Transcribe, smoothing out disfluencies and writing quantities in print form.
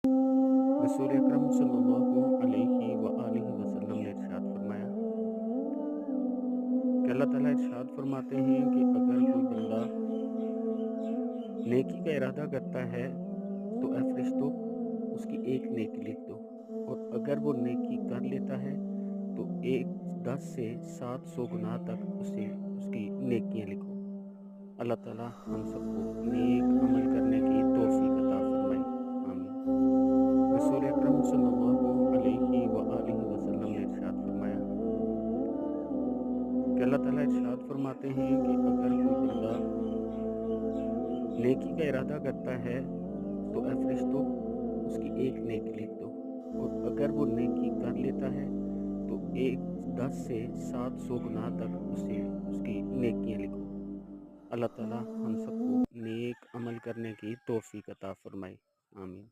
रसूल अकरम सल्लल्लाहु अलैहि व आलिहि वसल्लम ने इरशाद फरमाया कि अल्लाह ताला इरशाद फरमाते हैं कि अगर कोई बंदा नेकी का इरादा करता है तो ए फरिश्तों उसकी एक नेकी लिख दो, और अगर वो नेकी कर लेता है तो एक 10 से 700 गुनाह तक उसे उसकी नेकियां लिखो। अल्लाह ताला हम सबको नेक अमल करने की तौफीक अता फरमाए। आमीन। रसूल अकरम सल्लल्लाहु अलैहि व आलिहि वसल्लम ने इरशाद फरमाया कि अल्लाह ताला इरशाद फरमाते हैं कि अगर कोई बंदा नेकी का इरादा करता है तो ए फरिश्तों उसकी एक नेकी लिख दो, और अगर वो नेकी कर लेता है तो एक 10 से 700 गुनाह तक उसे उसकी नेकियां लिखो। अल्लाह ताला हम सबको नेक अमल करने की तौफीक अता फरमाए। आमीन।